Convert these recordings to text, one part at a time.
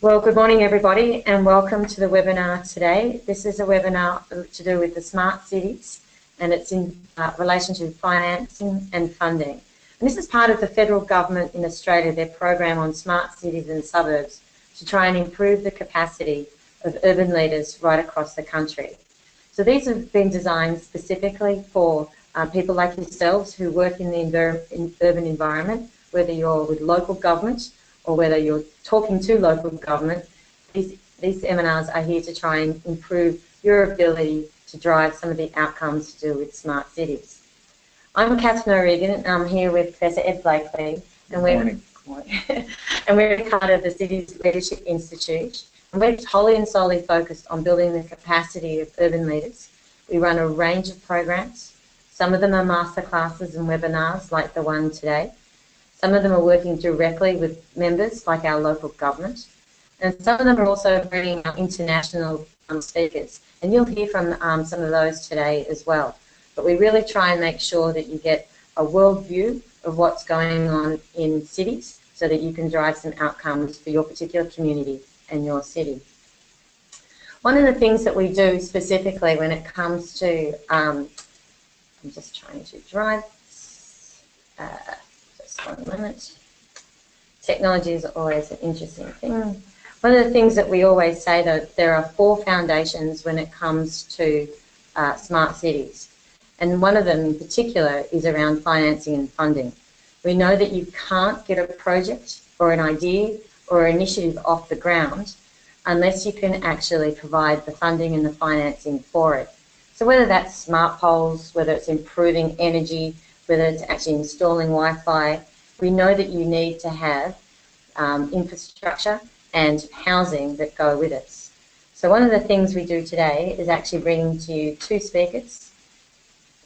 Well, good morning, everybody, and welcome to the webinar today. This is a webinar to do with the smart cities, and it's in relation to financing and funding. And this is part of the federal government in Australia, their program on smart cities and suburbs to try and improve the capacity of urban leaders right across the country. So these have been designed specifically for people like yourselves who work in the urban environment, whether you're with local government or whether you're talking to local government. These seminars are here to try and improve your ability to drive some of the outcomes to do with smart cities. I'm Catherine O'Regan, and I'm here with Professor Ed Blakely, and we're part of the Cities Leadership Institute, and we're wholly and solely focused on building the capacity of urban leaders. We run a range of programs. Some of them are masterclasses and webinars like the one today. Some of them are working directly with members, like our local government, and some of them are also bringing our international speakers. And you'll hear from some of those today as well. But we really try and make sure that you get a world view of what's going on in cities so that you can drive some outcomes for your particular community and your city. One of the things that we do specifically when it comes to, I'm just trying to drive, just 1 minute. Technology is always an interesting thing. One of the things that we always say that there are 4 foundations when it comes to smart cities. And one of them in particular is around financing and funding. We know that you can't get a project or an idea or initiative off the ground unless you can actually provide the funding and the financing for it. So whether that's smart poles, whether it's improving energy, whether it's actually installing Wi-Fi, we know that you need to have infrastructure and housing that go with it. So one of the things we do today is actually bring to you 2 speakers.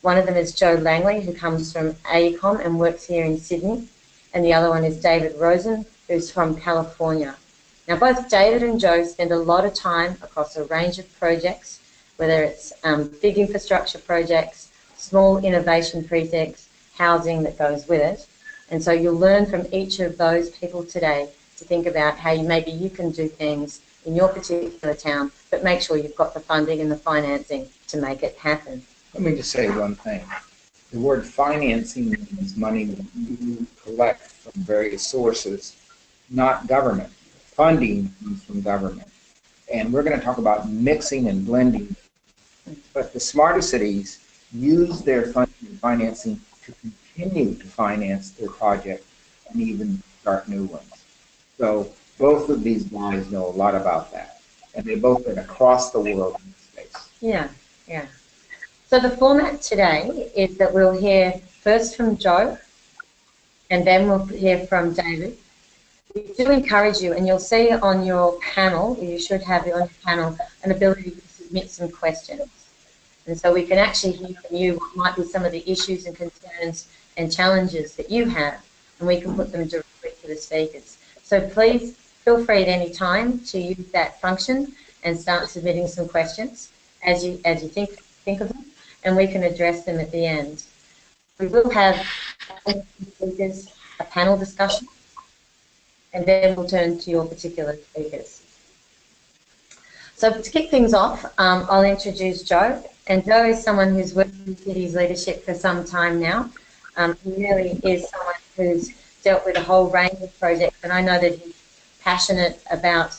One of them is Joe Langley, who comes from AECOM and works here in Sydney, and the other one is David Rosen, who's from California. Now, both David and Joe spend a lot of time across a range of projects, whether it's big infrastructure projects, small innovation projects, housing that goes with it. And so you'll learn from each of those people today to think about how maybe you can do things in your particular town, but make sure you've got the funding and the financing to make it happen. Let me just say one thing. The word financing means money that you collect from various sources, not government. Funding comes from government. And we're going to talk about mixing and blending. But the smarter cities use their funding and financing to continue to finance their project and even start new ones. So both of these guys know a lot about that. And they've both been across the world in this space. Yeah. So the format today is that we'll hear first from Joe, and then we'll hear from David. We do encourage you, and you'll see on your panel, you should have on your panel, an ability to submit some questions. And so we can actually hear from you what might be some of the issues and concerns and challenges that you have, and we can put them directly to the speakers. So please feel free at any time to use that function and start submitting some questions as you think of them, and we can address them at the end. We will have speakers, a panel discussion, and then we'll turn to your particular speakers. So to kick things off, I'll introduce Joe. And Joe is someone who's worked in cities leadership for some time now. He really is someone who's dealt with a whole range of projects, and I know that he's passionate about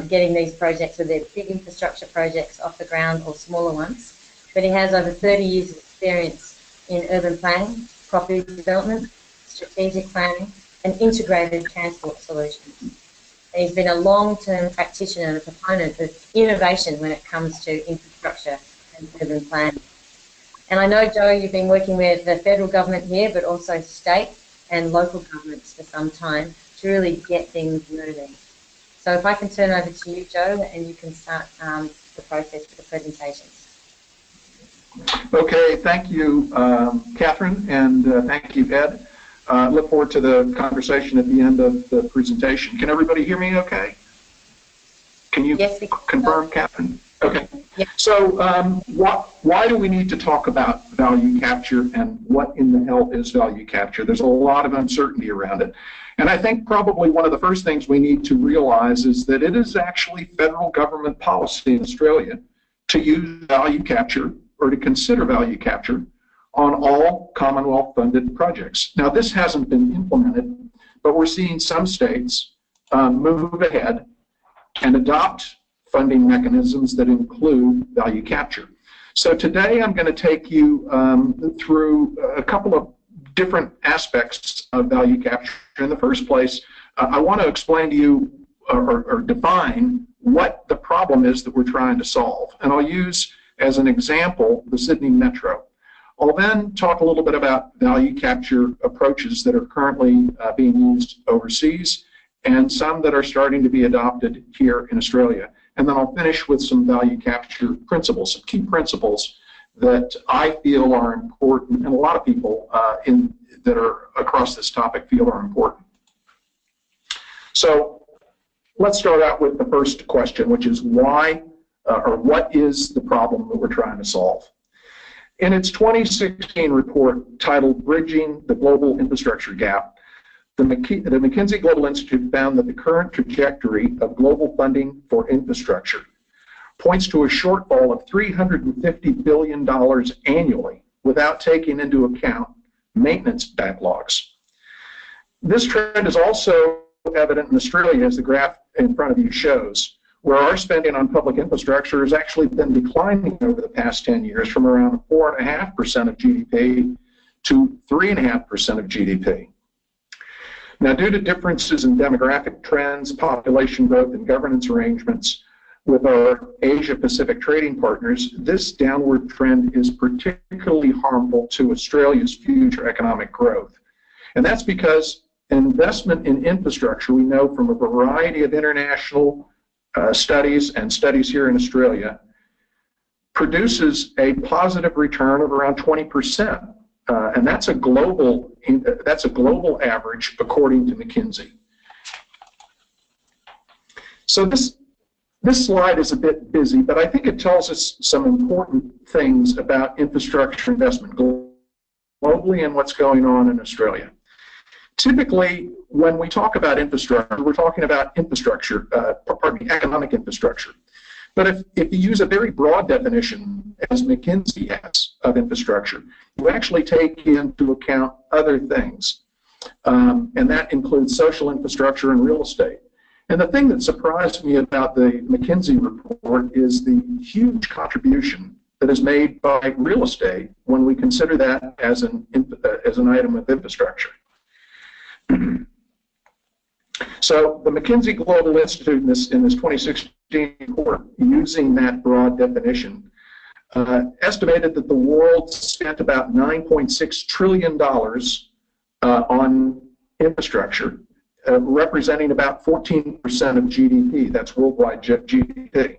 getting these projects, whether they're big infrastructure projects off the ground or smaller ones. But he has over 30 years of experience in urban planning, property development, strategic planning, and integrated transport solutions. And he's been a long-term practitioner and a proponent of innovation when it comes to infrastructure and urban planning. And I know, Joe, you've been working with the federal government here, but also state and local governments for some time to really get things moving. So if I can turn over to you, Joe, and you can start the process for the presentations. Okay, thank you, Catherine, and thank you, Ed. Look forward to the conversation at the end of the presentation. Can everybody hear me okay? Can you confirm, Catherine? Okay. Yeah. So why do we need to talk about value capture, and what in the hell is value capture? There's a lot of uncertainty around it. And I think probably one of the first things we need to realize is that it is actually federal government policy in Australia to use value capture, or to consider value capture, on all Commonwealth-funded projects. Now, this hasn't been implemented, but we're seeing some states move ahead and adopt funding mechanisms that include value capture. So today I'm going to take you through a couple of different aspects of value capture. In the first place, I want to explain to you or define what the problem is that we're trying to solve. And I'll use as an example the Sydney Metro. I'll then talk a little bit about value capture approaches that are currently being used overseas, and some that are starting to be adopted here in Australia. And then I'll finish with some value capture principles, some key principles that I feel are important, and a lot of people that are across this topic feel are important. So let's start out with the first question, which is why, or what is the problem that we're trying to solve? In its 2016 report titled Bridging the Global Infrastructure Gap, the McKinsey Global Institute found that the current trajectory of global funding for infrastructure points to a shortfall of $350 billion annually without taking into account maintenance backlogs. This trend is also evident in Australia, as the graph in front of you shows, where our spending on public infrastructure has actually been declining over the past 10 years from around 4.5% of GDP to 3.5% of GDP. Now, due to differences in demographic trends, population growth, and governance arrangements with our Asia-Pacific trading partners, this downward trend is particularly harmful to Australia's future economic growth. And that's because investment in infrastructure, we know from a variety of international studies and studies here in Australia, produces a positive return of around 20%. And that's a global average according to McKinsey. So this slide is a bit busy, but I think it tells us some important things about infrastructure investment globally and what's going on in Australia. Typically, when we talk about infrastructure, we're talking about infrastructure, economic infrastructure. But if you use a very broad definition, as McKinsey has, of infrastructure, you actually take into account other things. And that includes social infrastructure and real estate. And the thing that surprised me about the McKinsey report is the huge contribution that is made by real estate when we consider that as an item of infrastructure. So the McKinsey Global Institute in this 2016 report, using that broad definition, estimated that the world spent about $9.6 trillion on infrastructure, representing about 14% of GDP. That's worldwide GDP.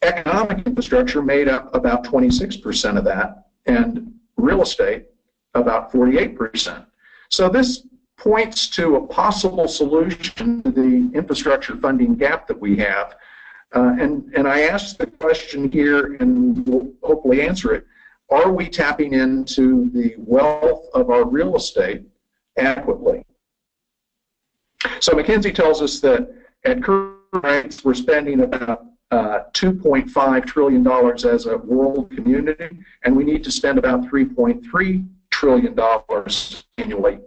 Economic infrastructure made up about 26% of that, and real estate about 48%. So this points to a possible solution to the infrastructure funding gap that we have. And I asked the question here, and we'll hopefully answer it, are we tapping into the wealth of our real estate adequately? So McKinsey tells us that at current rates, we're spending about $2.5 trillion as a world community, and we need to spend about $3.3 trillion annually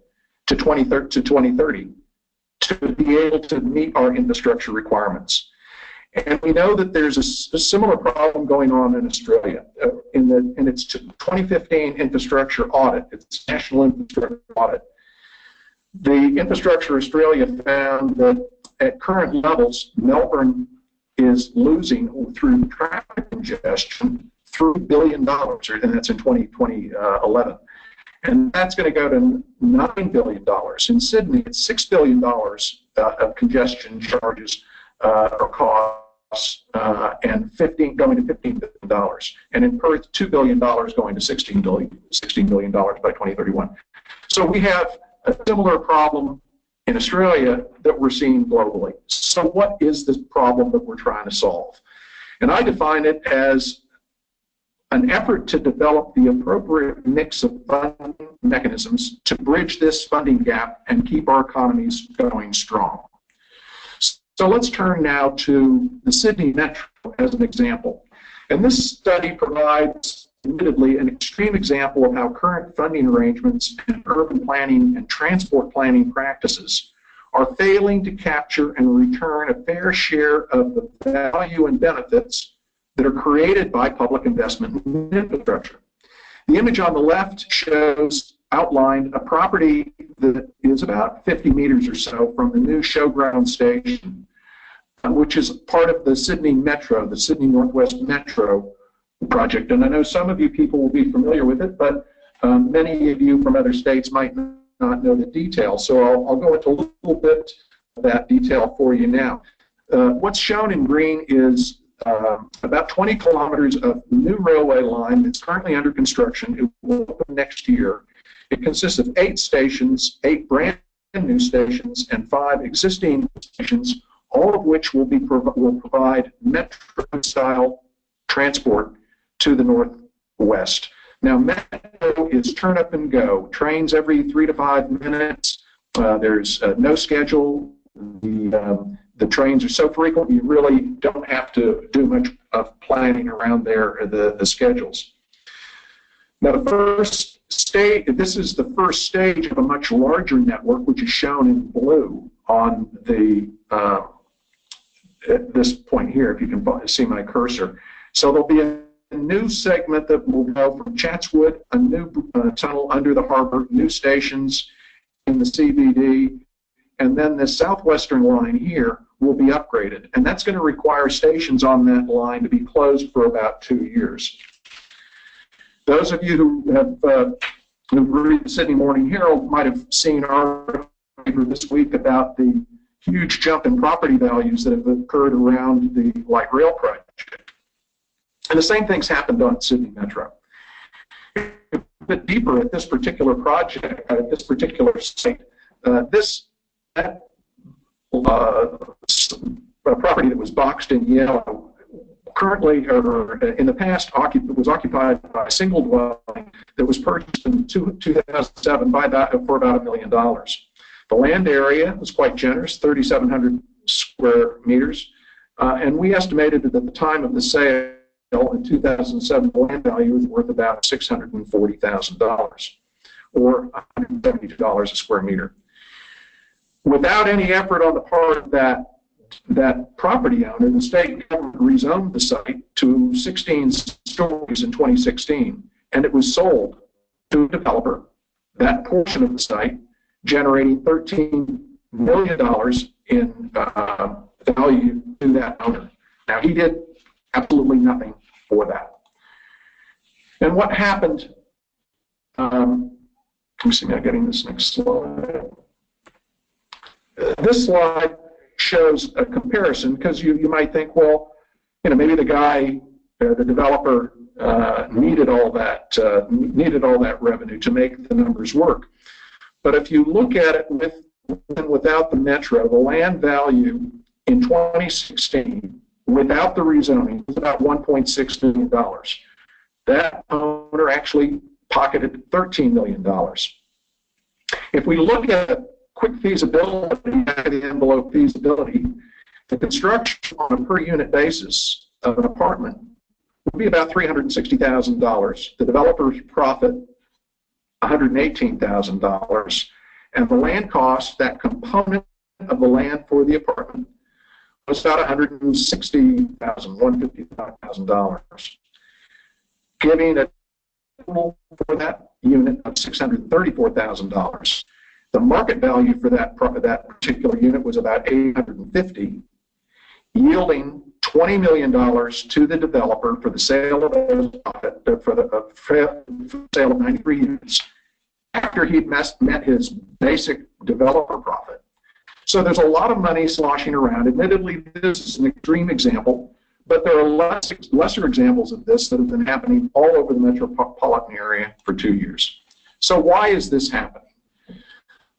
to 2030 to be able to meet our infrastructure requirements. And we know that there's a similar problem going on in Australia. In its 2015 infrastructure audit, its national infrastructure audit, the Infrastructure Australia found that at current levels, Melbourne is losing through traffic congestion $3 billion, and that's in 2011. And that's going to go to $9 billion. In Sydney, it's $6 billion of congestion charges or costs, and going to $15 billion. And in Perth, $2 billion going to $16 billion by 2031. So we have a similar problem in Australia that we're seeing globally. So what is this problem that we're trying to solve? And I define it as an effort to develop the appropriate mix of funding mechanisms to bridge this funding gap and keep our economies going strong. So let's turn now to the Sydney Metro as an example. And this study provides, admittedly, an extreme example of how current funding arrangements and urban planning and transport planning practices are failing to capture and return a fair share of the value and benefits that are created by public investment in infrastructure. The image on the left shows outlined a property that is about 50 meters or so from the new Showground station, which is part of the Sydney Metro, the Sydney Northwest Metro project. And I know some of you people will be familiar with it, but many of you from other states might not know the details. So I'll go into a little bit of that detail for you now. What's shown in green is about 20 kilometers of new railway line that's currently under construction. It will open next year. It consists of 8 stations, 8 brand new stations, and 5 existing stations, all of which will provide metro-style transport to the Northwest. Now, Metro is turn up and go. Trains every 3 to 5 minutes. There's no schedule. The trains are so frequent you really don't have to do much of planning around the schedules. Now, this is the first stage of a much larger network, which is shown in blue on the at this point here, if you can see my cursor. So there'll be a new segment that will go from Chatswood, a new tunnel under the harbor, new stations in the CBD, and then the southwestern line here will be upgraded. And that's going to require stations on that line to be closed for about 2 years. Those of you who have read the Sydney Morning Herald might have seen our paper this week about the huge jump in property values that have occurred around the light rail project. And the same thing's happened on Sydney Metro. A bit deeper at this particular project, at this particular site, that property that was boxed in yellow currently, or in the past, was occupied by a single dwelling that was purchased in 2007 for about $1 million. The land area was quite generous, 3,700 square meters, and we estimated that at the time of the sale in 2007, the land value was worth about $640,000, or $172 a square meter. Without any effort on the part of that property owner, the state government rezoned the site to 16 stories in 2016, and it was sold to a developer, that portion of the site, generating $13 million in value to that owner. Now, he did absolutely nothing for that. And what happened, let me see, I'm getting this next slide. This slide shows a comparison, because you might think, well, maybe the guy, the developer, needed all that revenue to make the numbers work. But if you look at it with and without the Metro, the land value in 2016, without the rezoning, was about $1.6 million. That owner actually pocketed $13 million. If we look at quick feasibility, back of the envelope feasibility, the construction on a per unit basis of an apartment would be about $360,000. The developer's profit, $118,000, and the land cost, that component of the land for the apartment, was about $160,000, $155,000, giving a total for that unit of $634,000. The market value for that particular unit was about $850,000, yielding $20 million to the developer for the sale of sale of 93 units after he'd met his basic developer profit. So there's a lot of money sloshing around. Admittedly, this is an extreme example, but there are lesser examples of this that have been happening all over the metropolitan area for 2 years. So why is this happening?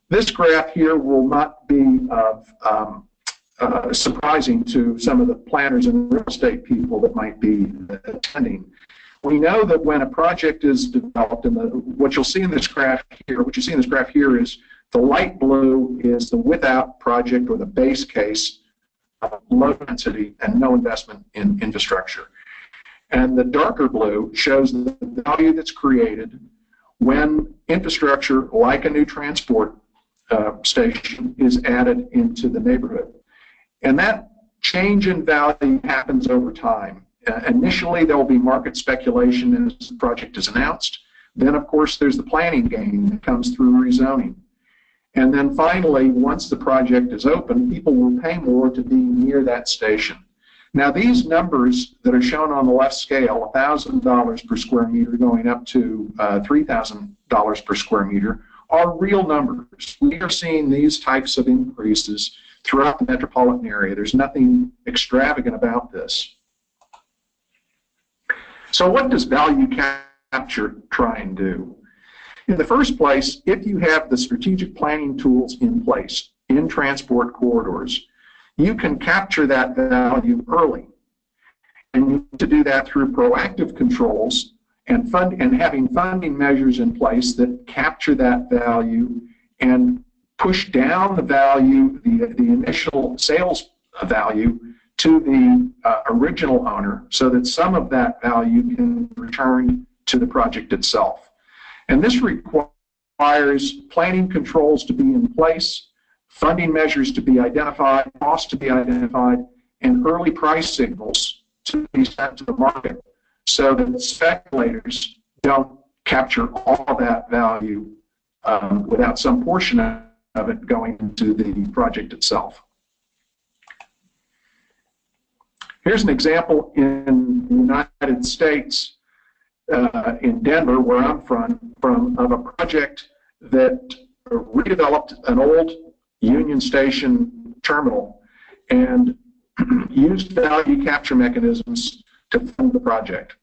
This graph here will not be of surprising to some of the planners and real estate people that might be attending. We know that when a project is developed, and what you'll see in this graph here, is the light blue is the without project or the base case, low density and no investment in infrastructure. And the darker blue shows the value that's created when infrastructure, like a new transport station, is added into the neighborhood. And that change in value happens over time. Initially, there will be market speculation as the project is announced. Then, of course, there's the planning gain that comes through rezoning. And then finally, once the project is open, people will pay more to be near that station. Now, these numbers that are shown on the left scale, $1,000 per square meter going up to $3,000 per square meter, are real numbers. We are seeing these types of increases throughout the metropolitan area. There's nothing extravagant about this. So what does value capture try and do? In the first place, if you have the strategic planning tools in place in transport corridors, you can capture that value early. And you need to do that through proactive controls and having funding measures in place that capture that value and push down the value, the initial sales value, to the original owner, so that some of that value can return to the project itself. And this requires planning controls to be in place, funding measures to be identified, costs to be identified, and early price signals to be sent to the market so that speculators don't capture all that value without some portion of it going into the project itself. Here's an example in the United States, in Denver, where I'm from, of a project that redeveloped an old Union Station terminal and used value capture mechanisms to fund the project.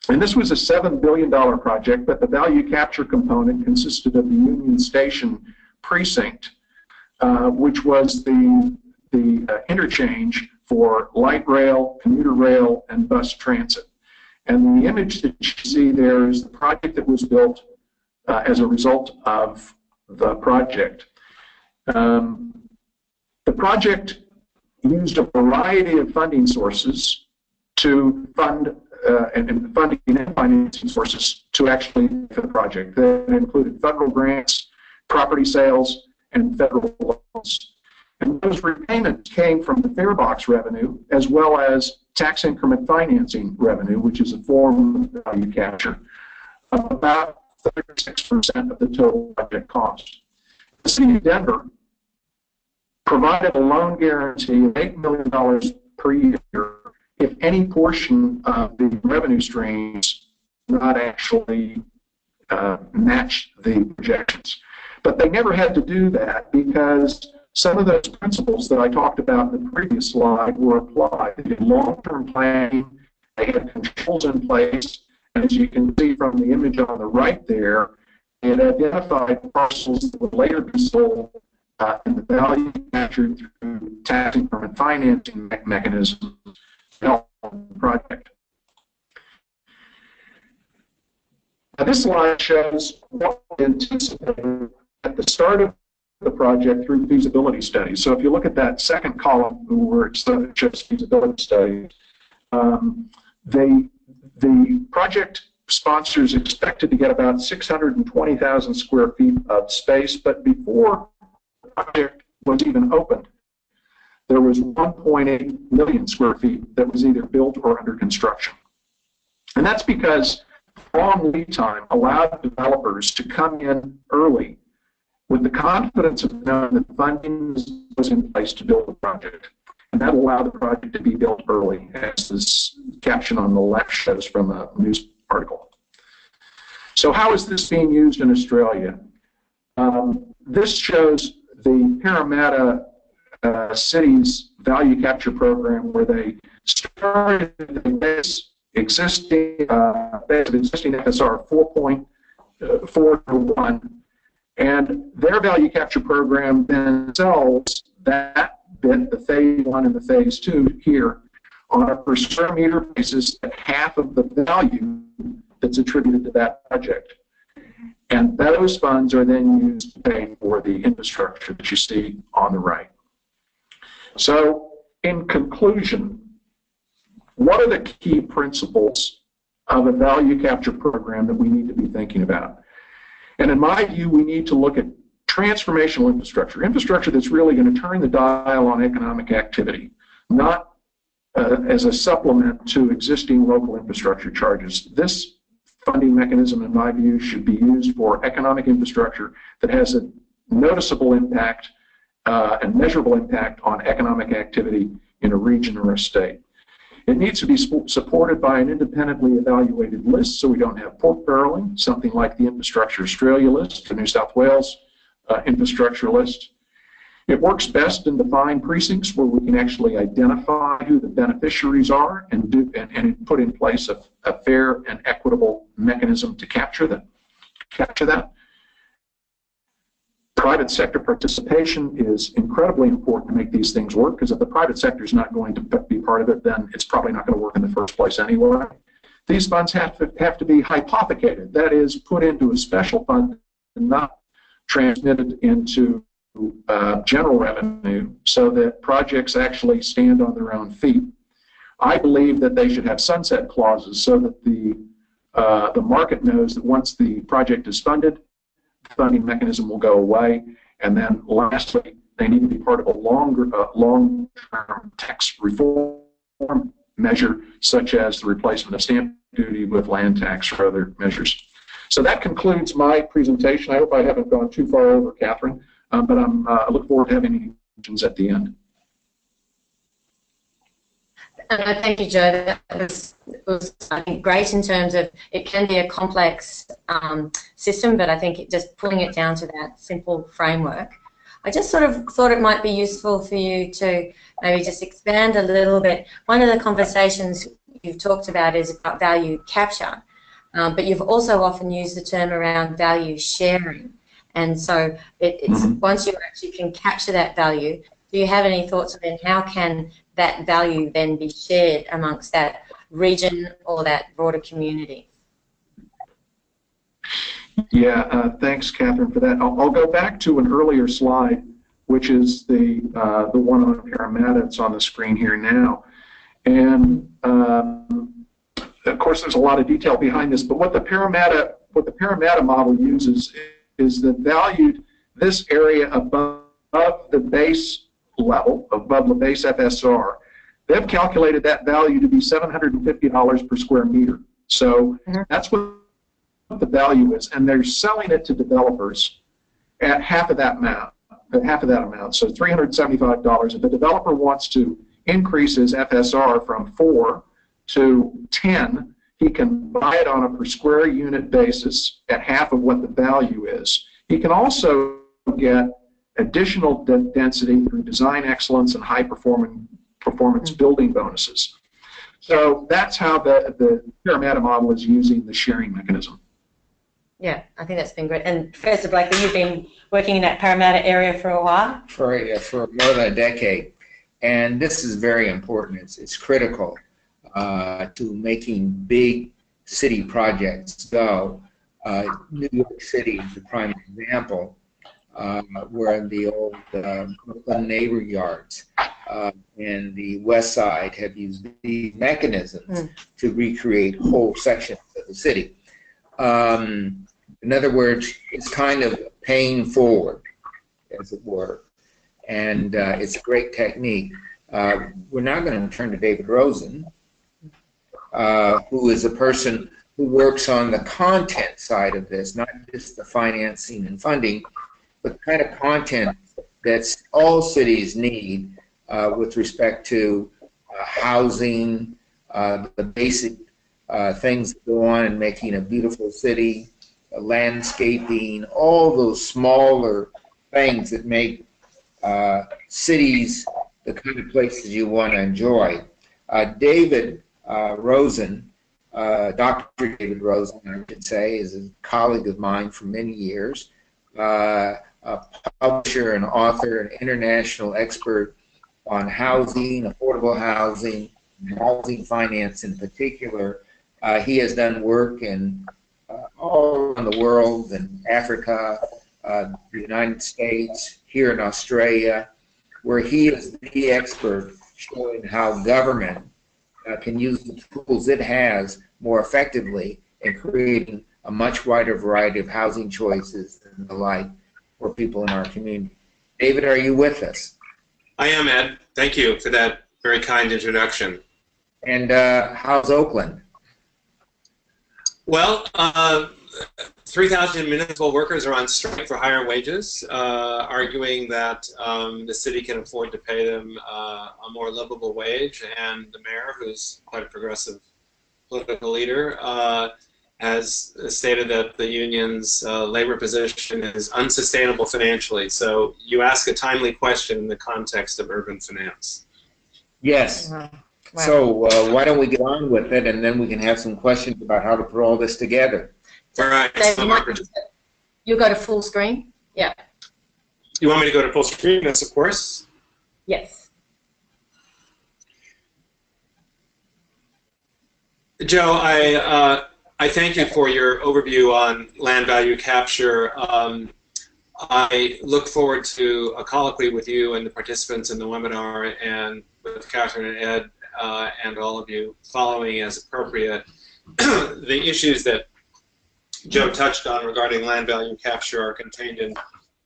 And this was a $7 billion project, but the value capture component consisted of the Union Station precinct, which was the interchange for light rail, commuter rail, and bus transit. And the image that you see there is the project that was built as a result of the project. The project used a variety of funding sources to fund and funding and financing sources to actually for the project. That included federal grants, property sales, and federal loans. And those repayments came from the fare box revenue as well as tax increment financing revenue, which is a form of value capture, of about 36% of the total project cost. The city of Denver provided a loan guarantee of $8 million per year if any portion of the revenue streams not actually match the projections. But they never had to do that because some of those principles that I talked about in the previous slide were applied. They did long-term planning, they had controls in place, and as you can see from the image on the right there, they had identified parcels that would later be sold and the value captured through tax increment financing mechanisms to help the project. Now, this slide shows what we anticipated at the start of the project through feasibility studies. So if you look at that second column where it shows feasibility studies, the project sponsors expected to get about 620,000 square feet of space, but before the project was even opened, there was 1.8 million square feet that was either built or under construction. And that's because long lead time allowed developers to come in early with the confidence of knowing that funding was in place to build the project. And that allowed the project to be built early, as this caption on the left shows from a news article. So how is this being used in Australia? This shows the Parramatta city's value capture program, where they started the existing FSR 4.4 to 1, and their value capture program then sells that bit, the phase 1 and the phase 2 here, on a per square meter basis at half of the value that's attributed to that project. And those funds are then used to pay for the infrastructure that you see on the right. So, in conclusion, what are the key principles of a value capture program that we need to be thinking about? And in my view, we need to look at transformational infrastructure, infrastructure that's really going to turn the dial on economic activity, not as a supplement to existing local infrastructure charges. This funding mechanism, in my view, should be used for economic infrastructure that has a noticeable impact and measurable impact on economic activity in a region or a state. It needs to be supported by an independently evaluated list so we don't have pork barreling, something like the Infrastructure Australia list, the New South Wales infrastructure list. It works best in defined precincts where we can actually identify who the beneficiaries are and put in place a fair and equitable mechanism to capture that. Private sector participation is incredibly important to make these things work, because if the private sector is not going to be part of it, then it's probably not going to work in the first place anyway. These funds have to be hypothecated, that is, put into a special fund and not transmitted into general revenue so that projects actually stand on their own feet. I believe that they should have sunset clauses so that the market knows that once the project is funded, the funding mechanism will go away. And then lastly, they need to be part of a long-term tax reform measure, such as the replacement of stamp duty with land tax or other measures. So that concludes my presentation. I hope I haven't gone too far over, Catherine, but I look forward to having any questions at the end. Thank you, Joe. That was I think, great in terms of it can be a complex system, but I think just pulling it down to that simple framework. I just sort of thought it might be useful for you to maybe just expand a little bit. One of the conversations you've talked about is about value capture, but you've also often used the term around value sharing. And so it's once you actually can capture that value, do you have any thoughts on then how can that value then be shared amongst that region or that broader community? Yeah, thanks, Catherine, for that. I'll go back to an earlier slide, which is the one on Parramatta. It's on the screen here now. And of course, there's a lot of detail behind this, but what the Parramatta model uses is that valued this area above the base level, above the base FSR. They've calculated that value to be $750 per square meter. So that's what the value is, and they're selling it to developers at half of that amount. So $375. If the developer wants to increase his FSR from 4 to 10, he can buy it on a per square unit basis at half of what the value is. He can also get additional density through design excellence and high performance building bonuses. So that's how the Parramatta model is using the sharing mechanism. Yeah, I think that's been great. And Professor Blakely, you've been working in that Parramatta area for a while? For more than a decade. And this is very important. It's critical to making big city projects go. New York City is the prime example, where the old Brooklyn neighbor yards and the West Side have used these mechanisms to recreate whole sections of the city. In other words, it's kind of paying forward, as it were, and it's a great technique. We're now going to turn to David Rosen, who is a person who works on the content side of this, not just the financing and funding, but the kind of content that all cities need with respect to housing, the basic things that go on in making a beautiful city, landscaping, all those smaller things that make cities the kind of places you want to enjoy. David Rosen, Dr. David Rosen, I should say, is a colleague of mine for many years, a publisher, an author, an international expert on housing, affordable housing, housing finance in particular. He has done work in all around the world, in Africa, the United States, here in Australia, where he is the expert showing how government can use the tools it has more effectively in creating a much wider variety of housing choices and the like for people in our community. David, are you with us? I am, Ed. Thank you for that very kind introduction. And how's Oakland? Well, 3,000 municipal workers are on strike for higher wages, arguing that the city can afford to pay them a more livable wage, and the mayor, who's quite a progressive political leader, has stated that the union's labor position is unsustainable financially. So you ask a timely question in the context of urban finance. Yes. Wow. So why don't we get on with it, and then we can have some questions about how to put all this together. All right. You go to full screen? Yeah. You want me to go to full screen? Yes, of course. Yes. Joe, I thank you for your overview on land value capture. I look forward to a colloquy with you and the participants in the webinar, and with Catherine and Ed and all of you following as appropriate. The issues that Joe touched on regarding land value capture are contained in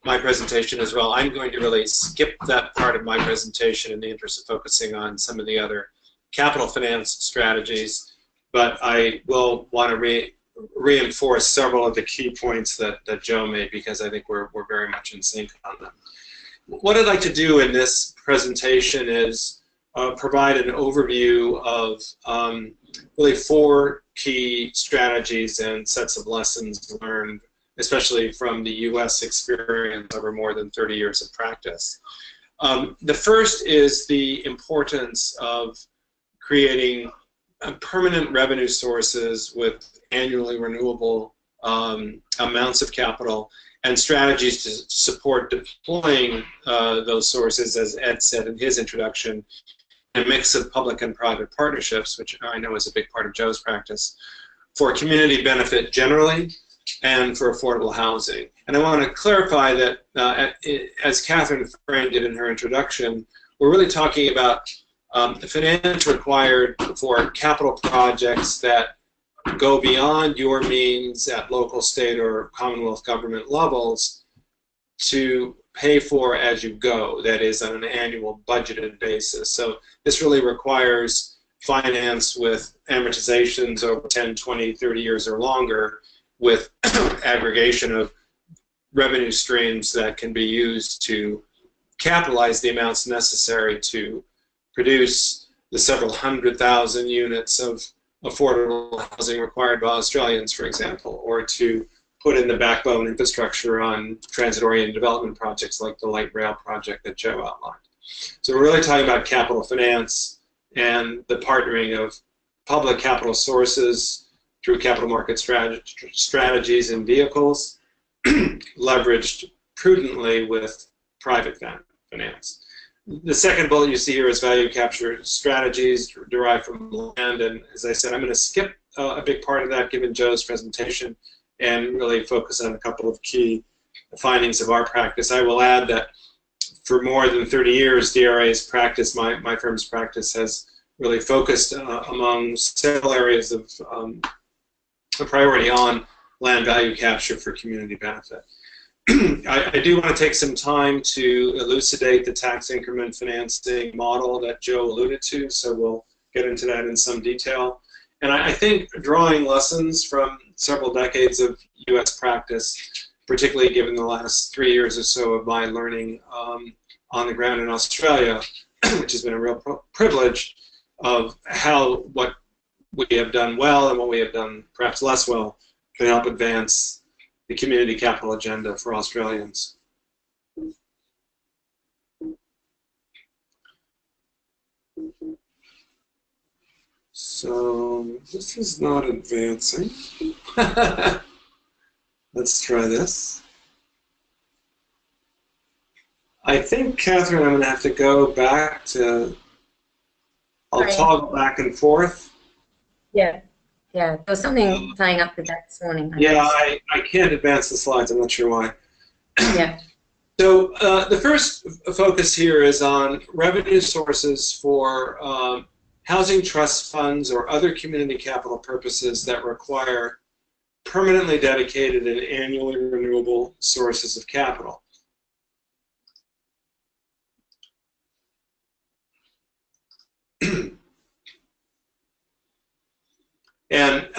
my presentation as well. I'm going to really skip that part of my presentation in the interest of focusing on some of the other capital finance strategies, but I will want to reinforce several of the key points that Joe made, because I think we're very much in sync on them. What I'd like to do in this presentation is provide an overview of really 4 key strategies and sets of lessons learned, especially from the U.S. experience over more than 30 years of practice. The first is the importance of creating permanent revenue sources with annually renewable amounts of capital, and strategies to support deploying those sources, as Ed said in his introduction, a mix of public and private partnerships, which I know is a big part of Joe's practice, for community benefit generally and for affordable housing. And I want to clarify that, as Catherine framed it in her introduction, we're really talking about the finance required for capital projects that go beyond your means at local, state, or Commonwealth government levels to pay for as you go, that is, on an annual budgeted basis. So this really requires finance with amortizations over 10, 20, 30 years or longer, with aggregation of revenue streams that can be used to capitalize the amounts necessary to produce the several 100,000 units of affordable housing required by Australians, for example, or to put in the backbone infrastructure on transit-oriented development projects like the light rail project that Joe outlined. So we're really talking about capital finance and the partnering of public capital sources through capital market strategies and vehicles, leveraged prudently with private finance. The second bullet you see here is value capture strategies derived from land, and as I said, I'm going to skip a big part of that given Joe's presentation and really focus on a couple of key findings of our practice. I will add that for more than 30 years, DRA's practice, my firm's practice, has really focused among several areas of priority on land value capture for community benefit. I do want to take some time to elucidate the tax increment financing model that Joe alluded to, so we'll get into that in some detail. And I think drawing lessons from several decades of U.S. practice, particularly given the last 3 years or so of my learning on the ground in Australia, which has been a real privilege, of how what we have done well and what we have done perhaps less well can help advance the community capital agenda for Australians. So this is not advancing. Let's try this. I think, Catherine, I'm going to have to go back to, I'll toggle back and forth. Yeah, yeah. There was something playing up with that this morning. Yeah, I can't advance the slides. I'm not sure why. Yeah. So the first focus here is on revenue sources for housing trust funds or other community capital purposes that require permanently dedicated and annually renewable sources of capital. And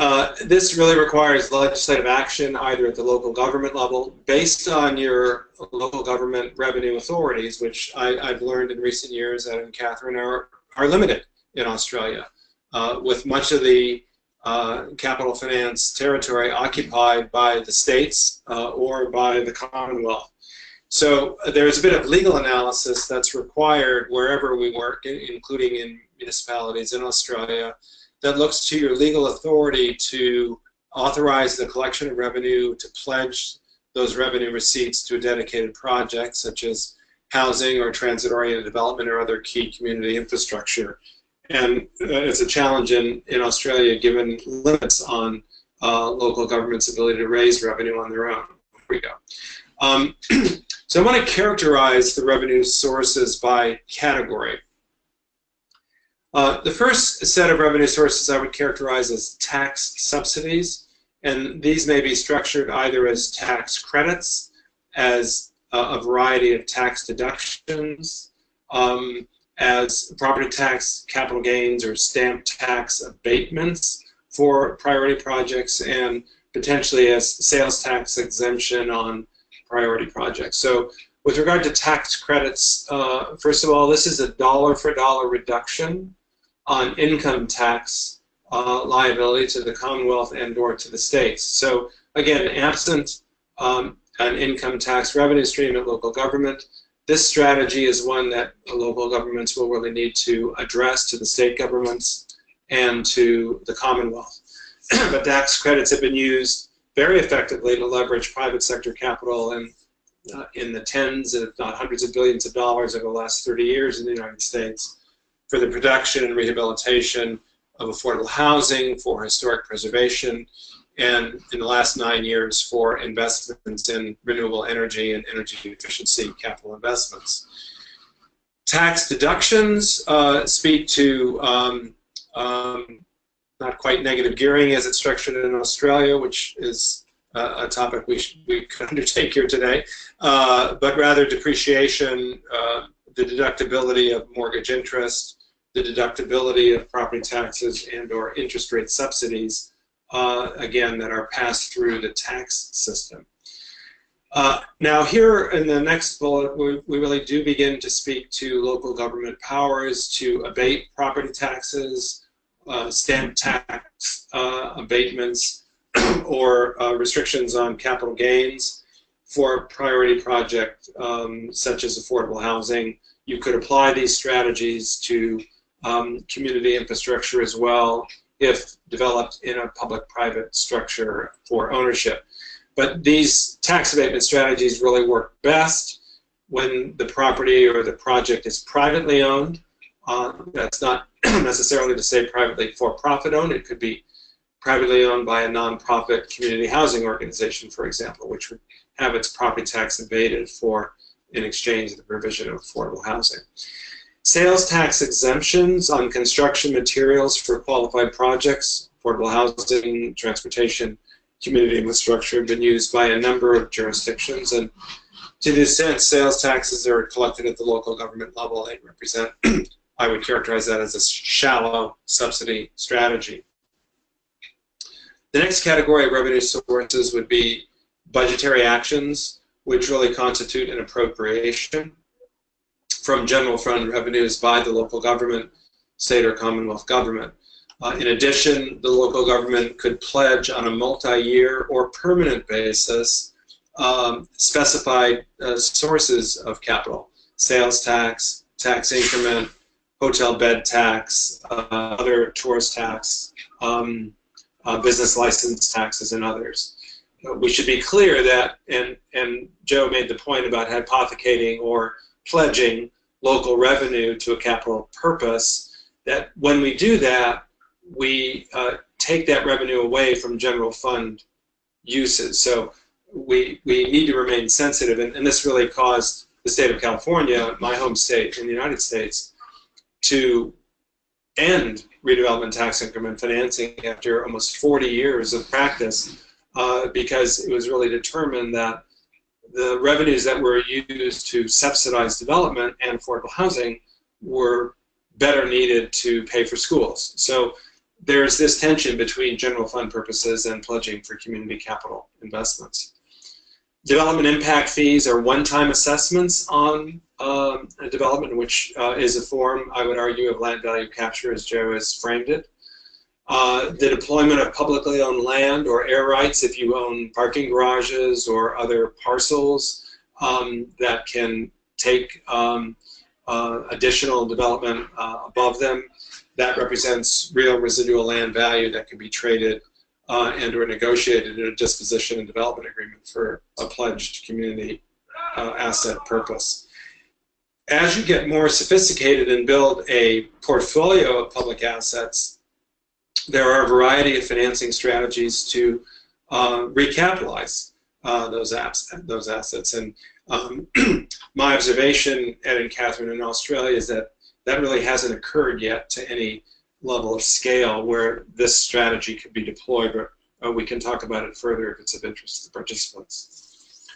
this really requires legislative action either at the local government level based on your local government revenue authorities, which I've learned in recent years that, and Catherine, are limited in Australia, with much of the capital finance territory occupied by the states or by the Commonwealth. So there's a bit of legal analysis that's required wherever we work, including in municipalities in Australia, that looks to your legal authority to authorize the collection of revenue, to pledge those revenue receipts to a dedicated project, such as housing or transit-oriented development or other key community infrastructure. And it's a challenge in Australia given limits on local government's ability to raise revenue on their own. Here we go. So I want to characterize the revenue sources by category. The first set of revenue sources I would characterize as tax subsidies, and these may be structured either as tax credits, as a variety of tax deductions, as property tax, capital gains, or stamp tax abatements for priority projects, and potentially as sales tax exemption on priority projects. So with regard to tax credits, first of all, this is a dollar-for-dollar reduction on income tax liability to the Commonwealth and or to the states. So again, absent an income tax revenue stream at local government, this strategy is one that local governments will really need to address to the state governments and to the Commonwealth. But tax credits have been used very effectively to leverage private sector capital and in the tens, if not hundreds of billions of dollars over the last 30 years in the United States for the production and rehabilitation of affordable housing, for historic preservation, and in the last 9 years for investments in renewable energy and energy efficiency capital investments. Tax deductions speak to not quite negative gearing as it's structured in Australia, which is a topic we could undertake here today, but rather depreciation, the deductibility of mortgage interest, the deductibility of property taxes and or interest rate subsidies, again, that are passed through the tax system. Now here in the next bullet, we really do begin to speak to local government powers to abate property taxes, stamp tax abatements, or restrictions on capital gains for priority project such as affordable housing. You could apply these strategies to community infrastructure as well if developed in a public-private structure for ownership. But these tax abatement strategies really work best when the property or the project is privately owned. That's not necessarily to say privately for-profit owned. It could be privately owned by a nonprofit community housing organization, for example, which would have its property tax abated for in exchange for the provision of affordable housing. Sales tax exemptions on construction materials for qualified projects, affordable housing, transportation, community infrastructure have been used by a number of jurisdictions, and to the extent sales taxes are collected at the local government level, they represent, I would characterize that as a shallow subsidy strategy. The next category of revenue sources would be budgetary actions, which really constitute an appropriation from general fund revenues by the local government, state or Commonwealth government. In addition, the local government could pledge on a multi-year or permanent basis specified sources of capital: sales tax, tax increment, hotel bed tax, other tourist tax, business license taxes, and others. We should be clear that, and Joe made the point about hypothecating or pledging local revenue to a capital purpose, that when we do that, we take that revenue away from general fund uses. So we need to remain sensitive, and this really caused the state of California, my home state in the United States, to end redevelopment tax increment financing after almost 40 years of practice, because it was really determined that the revenues that were used to subsidize development and affordable housing were better needed to pay for schools. So there's this tension between general fund purposes and pledging for community capital investments. Development impact fees are one-time assessments on a development, which is a form, I would argue, of land value capture as Joe has framed it. The deployment of publicly owned land or air rights, if you own parking garages or other parcels that can take additional development above them, that represents real residual land value that can be traded and or negotiated in a disposition and development agreement for a pledged community asset purpose. As you get more sophisticated and build a portfolio of public assets, there are a variety of financing strategies to recapitalize those assets. And my observation, Ed and Catherine, in Australia is that that really hasn't occurred yet to any level of scale where this strategy could be deployed, but we can talk about it further if it's of interest to the participants.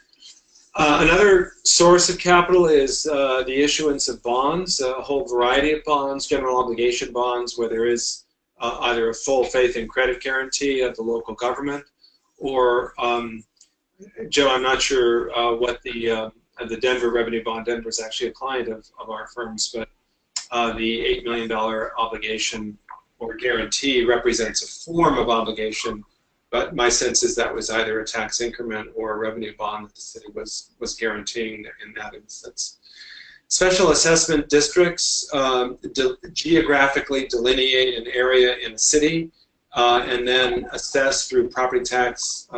Another source of capital is the issuance of bonds, a whole variety of bonds, general obligation bonds, where there is either a full faith and credit guarantee of the local government, or Joe, I'm not sure what the Denver Revenue Bond, Denver is actually a client of our firms, but the $8 million obligation or guarantee represents a form of obligation, but my sense is that was either a tax increment or a revenue bond that the city was guaranteeing in that instance. Special assessment districts geographically delineate an area in a city and then assess through property tax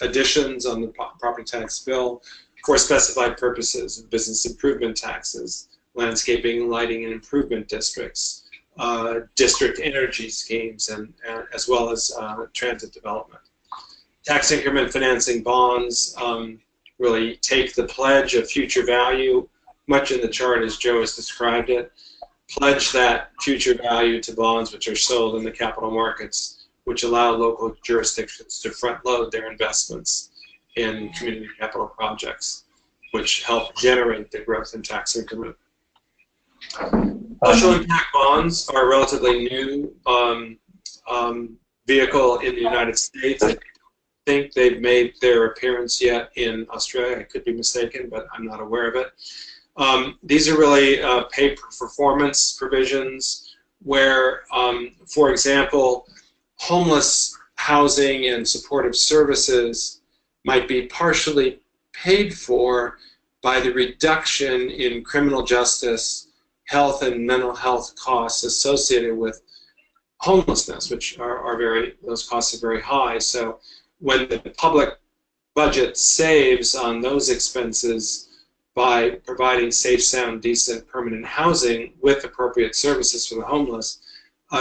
additions on the property tax bill for specified purposes, business improvement taxes, landscaping, lighting, and improvement districts, district energy schemes, and as well as transit development. Tax increment financing bonds really take the pledge of future value, much in the chart as Joe has described it, pledge that future value to bonds which are sold in the capital markets, which allow local jurisdictions to front load their investments in community capital projects, which help generate the growth in tax increment. Social impact bonds are a relatively new vehicle in the United States. I think they've made their appearance yet in Australia. I could be mistaken, but I'm not aware of it. These are really pay-for-performance provisions where, for example, homeless housing and supportive services might be partially paid for by the reduction in criminal justice, health and mental health costs associated with homelessness, which those costs are very high. So when the public budget saves on those expenses by providing safe, sound, decent, permanent housing with appropriate services for the homeless,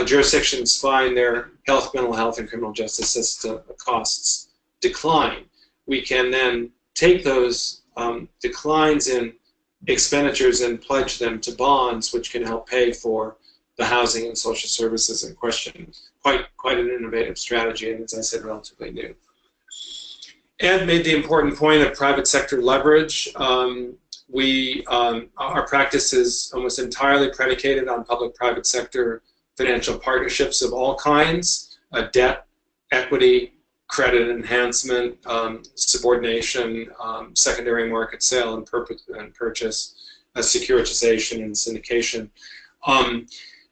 jurisdictions find their health, mental health, and criminal justice system costs decline. We can then take those declines in expenditures and pledge them to bonds, which can help pay for the housing and social services in question. Quite an innovative strategy, and as I said, relatively new. Ed made the important point of private sector leverage. Our practice is almost entirely predicated on public-private sector financial partnerships of all kinds, debt, equity, credit enhancement, subordination, secondary market sale and purchase, securitization and syndication.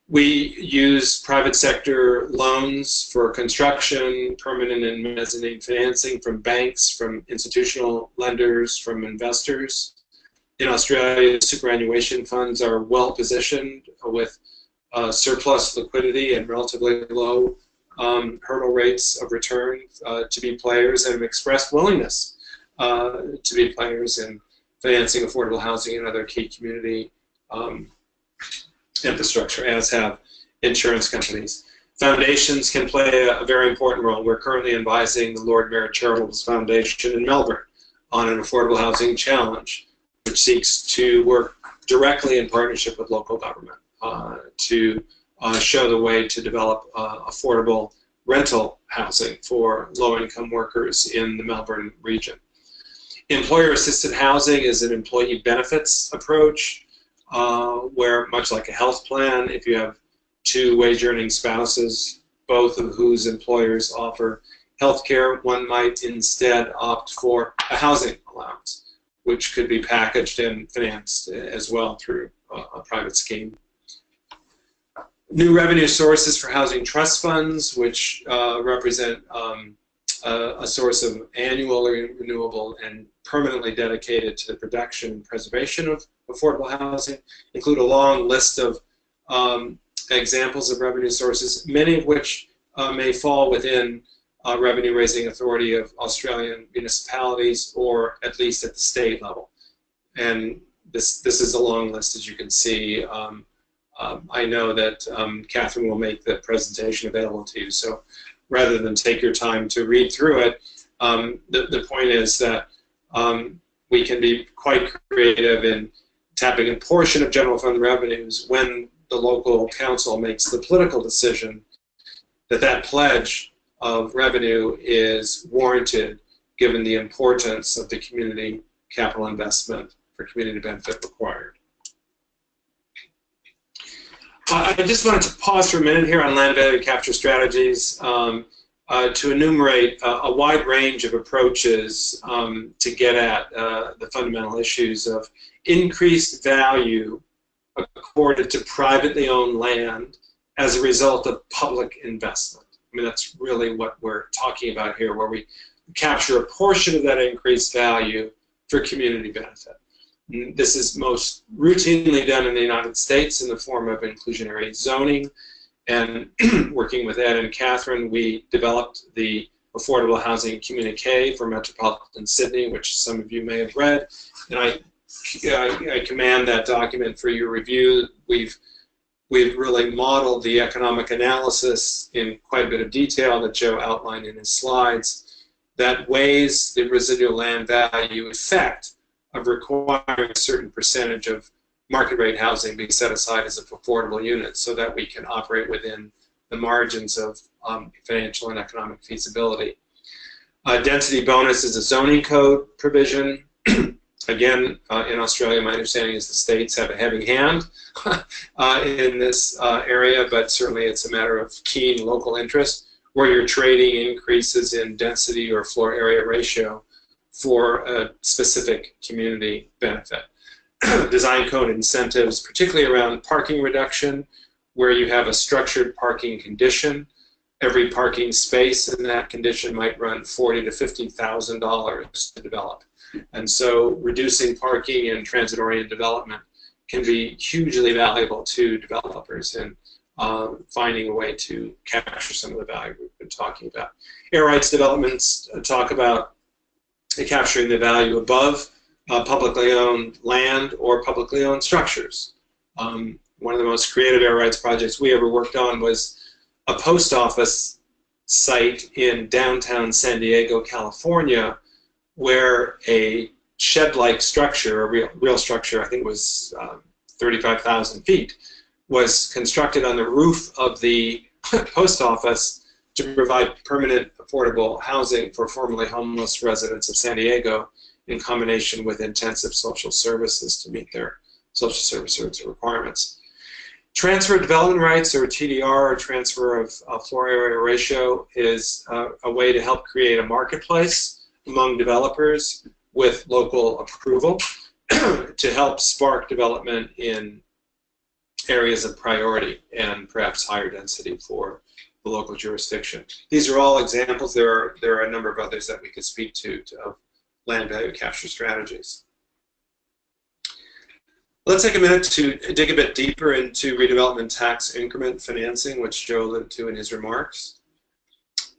We use private sector loans for construction, permanent and mezzanine financing from banks, from institutional lenders, from investors. In Australia, superannuation funds are well positioned with surplus liquidity and relatively low hurdle rates of return to be players, and have expressed willingness to be players in financing affordable housing and other key community infrastructure, as have insurance companies. Foundations can play a very important role. We're currently advising the Lord Mayor Charitable Foundation in Melbourne on an affordable housing challenge, which seeks to work directly in partnership with local government to show the way to develop affordable rental housing for low-income workers in the Melbourne region. Employer-assisted housing is an employee benefits approach where, much like a health plan, if you have two wage-earning spouses, both of whose employers offer health care, one might instead opt for a housing allowance, which could be packaged and financed as well through a private scheme. New revenue sources for housing trust funds, which represent a source of annually renewable and permanently dedicated to the production and preservation of affordable housing, include a long list of examples of revenue sources, many of which may fall within revenue-raising authority of Australian municipalities, or at least at the state level. And this is a long list, as you can see. I know that Catherine will make the presentation available to you, so rather than take your time to read through it, the point is that we can be quite creative in tapping a portion of general fund revenues when the local council makes the political decision that that pledge of revenue is warranted given the importance of the community capital investment for community benefit required. I just wanted to pause for a minute here on land value capture strategies to enumerate a wide range of approaches to get at the fundamental issues of increased value accorded to privately owned land as a result of public investment. I mean, that's really what we're talking about here, where we capture a portion of that increased value for community benefit. This is most routinely done in the United States in the form of inclusionary zoning. And working with Ed and Catherine, we developed the Affordable Housing Communique for Metropolitan Sydney, which some of you may have read. And I commend that document for your review. We've really modeled the economic analysis in quite a bit of detail that Joe outlined in his slides that weighs the residual land value effect of requiring a certain percentage of market rate housing be set aside as an affordable unit so that we can operate within the margins of financial and economic feasibility. Density bonus is a zoning code provision. Again, in Australia, my understanding is the states have a heavy hand in this area, but certainly it's a matter of keen local interest where you're trading increases in density or floor area ratio for a specific community benefit. Design code incentives, particularly around parking reduction, where you have a structured parking condition. Every parking space in that condition might run $40,000 to $50,000 to develop. And so reducing parking in transit-oriented development can be hugely valuable to developers in finding a way to capture some of the value we've been talking about. Air rights developments talk about capturing the value above publicly owned land or publicly owned structures. One of the most creative air rights projects we ever worked on was a post office site in downtown San Diego, California, where a shed-like structure, a real structure, I think it was 35,000 feet, was constructed on the roof of the post office to provide permanent affordable housing for formerly homeless residents of San Diego in combination with intensive social services to meet their social services requirements. Transfer of development rights, or TDR, or transfer of floor area ratio, is a way to help create a marketplace among developers with local approval to help spark development in areas of priority and perhaps higher density for the local jurisdiction. These are all examples. There are a number of others that we could speak to of land value capture strategies. Let's take a minute to dig a bit deeper into redevelopment tax increment financing, which Joe alluded to in his remarks.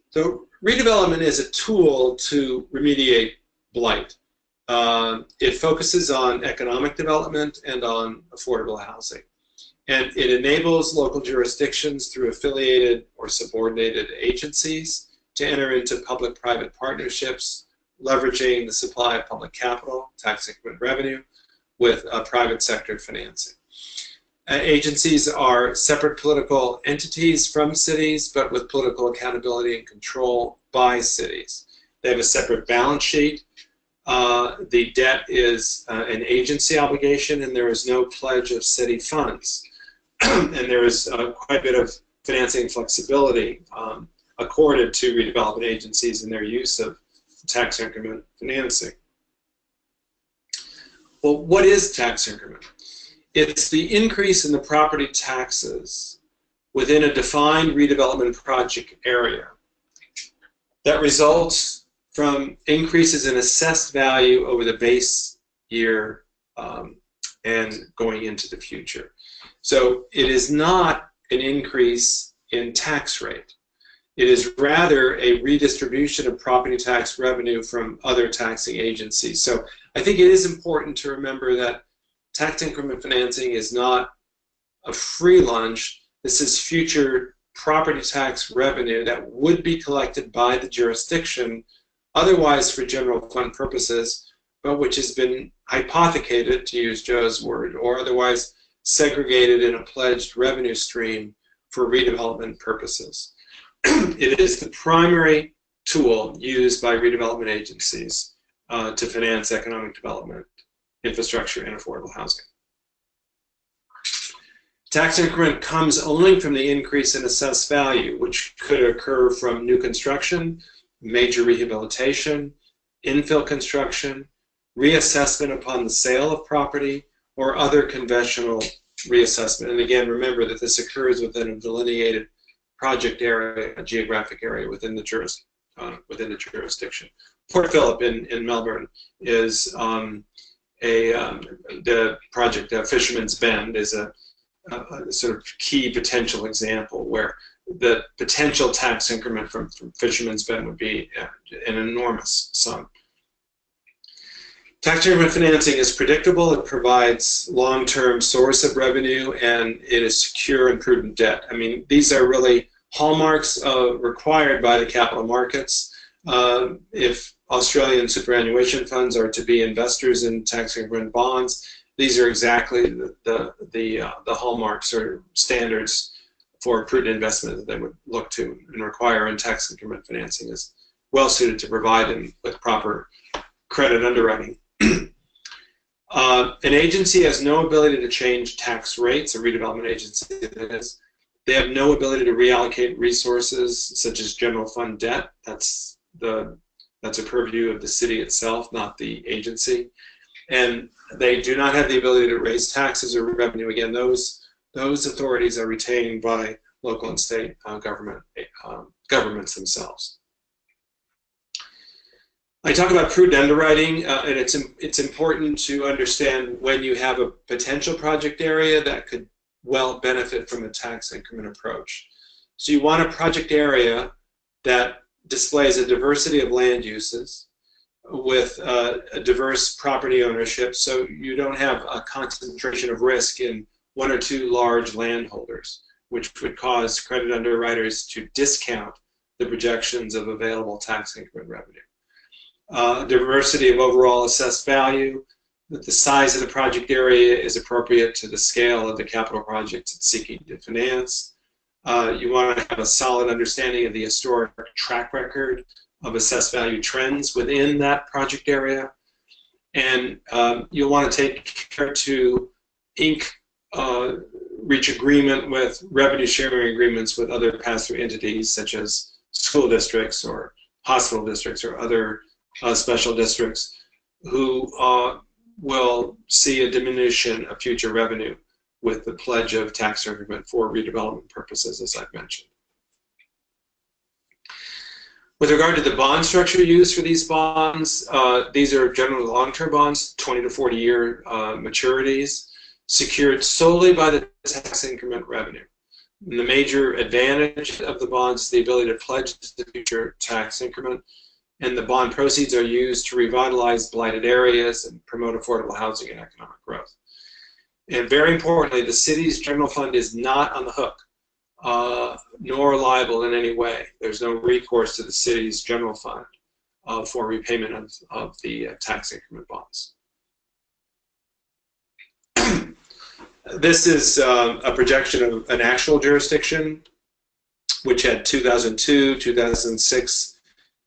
So redevelopment is a tool to remediate blight. It focuses on economic development and on affordable housing. And it enables local jurisdictions through affiliated or subordinated agencies to enter into public-private partnerships, leveraging the supply of public capital, tax increment revenue, with private sector financing. Agencies are separate political entities from cities, but with political accountability and control by cities. They have a separate balance sheet. The debt is an agency obligation, and there is no pledge of city funds. And there is quite a bit of financing flexibility accorded to redevelopment agencies in their use of tax increment financing. Well, what is tax increment? It's the increase in the property taxes within a defined redevelopment project area that results from increases in assessed value over the base year and going into the future. So it is not an increase in tax rate. It is rather a redistribution of property tax revenue from other taxing agencies. So I think it is important to remember that tax increment financing is not a free lunch. This is future property tax revenue that would be collected by the jurisdiction otherwise for general fund purposes, but which has been hypothecated, to use Joe's word, or otherwise segregated in a pledged revenue stream for redevelopment purposes. It is the primary tool used by redevelopment agencies to finance economic development, infrastructure, and affordable housing. Tax increment comes only from the increase in assessed value, which could occur from new construction, major rehabilitation, infill construction, reassessment upon the sale of property, or other conventional reassessment. And again, remember that this occurs within a delineated project area, a geographic area within the jurisdiction. Port Phillip in Melbourne is the project Fisherman's Bend is a sort of key potential example where the potential tax increment from Fisherman's Bend would be an enormous sum. Tax increment financing is predictable. It provides long-term source of revenue, and it is secure and prudent debt. I mean, these are really hallmarks required by the capital markets. If Australian superannuation funds are to be investors in tax increment bonds, these are exactly the hallmarks or standards for prudent investment that they would look to and require, and tax increment financing is well suited to provide them with proper credit underwriting. An agency has no ability to change tax rates, a redevelopment agency that is. They have no ability to reallocate resources such as general fund debt. That's a purview of the city itself, not the agency. And they do not have the ability to raise taxes or revenue. Again, those authorities are retained by local and state governments themselves. I talk about prudent underwriting, and it's important to understand when you have a potential project area that could well benefit from a tax increment approach. So you want a project area that displays a diversity of land uses with a diverse property ownership, so you don't have a concentration of risk in one or two large landholders, which would cause credit underwriters to discount the projections of available tax increment revenue. Diversity of overall assessed value, that the size of the project area is appropriate to the scale of the capital project it's seeking to finance. You want to have a solid understanding of the historic track record of assessed value trends within that project area. And you'll want to take care to reach agreement with revenue sharing agreements with other pass-through entities such as school districts or hospital districts or other special districts who will see a diminution of future revenue with the pledge of tax increment for redevelopment purposes, as I've mentioned. With regard to the bond structure used for these bonds, these are generally long-term bonds, 20 to 40-year maturities, secured solely by the tax increment revenue. And the major advantage of the bonds is the ability to pledge the future tax increment. and the bond proceeds are used to revitalize blighted areas and promote affordable housing and economic growth. And very importantly, the city's general fund is not on the hook, nor liable in any way. There's no recourse to the city's general fund for repayment of the tax increment bonds. This is a projection of an actual jurisdiction, which had 2002, 2006,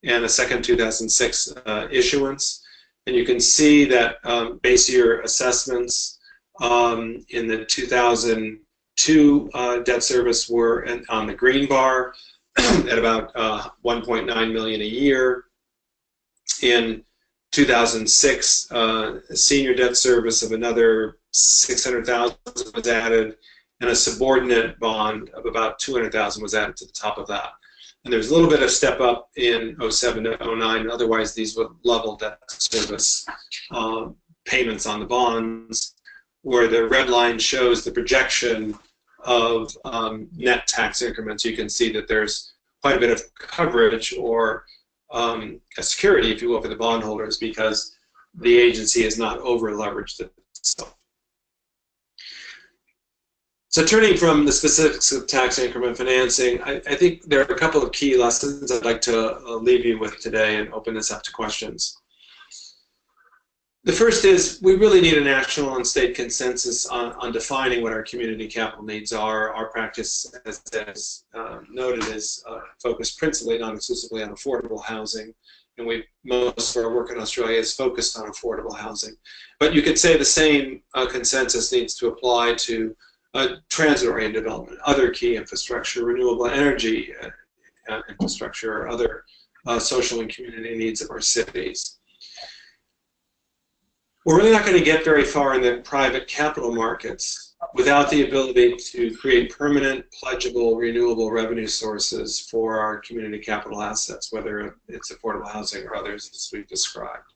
and a second 2006 issuance. And you can see that base year assessments in the 2002 debt service were on the green bar at about 1.9 million a year. In 2006, senior debt service of another 600,000 was added, and a subordinate bond of about 200,000 was added to the top of that. And there's a little bit of step up in 07 to 09. Otherwise, these were level debt service payments on the bonds, where the red line shows the projection of net tax increments. You can see that there's quite a bit of coverage, or a security, if you will, for the bondholders, because the agency is not over-leveraged itself. So turning from the specifics of tax increment financing, I think there are a couple of key lessons I'd like to leave you with today and open this up to questions. The first is we really need a national and state consensus on defining what our community capital needs are. Our practice, as noted, is focused principally, not exclusively, on affordable housing, and most of our work in Australia is focused on affordable housing. But you could say the same consensus needs to apply to transit-oriented development, other key infrastructure, renewable energy infrastructure, or other social and community needs of our cities. We're really not going to get very far in the private capital markets without the ability to create permanent, pledgeable, renewable revenue sources for our community capital assets, whether it's affordable housing or others as we've described.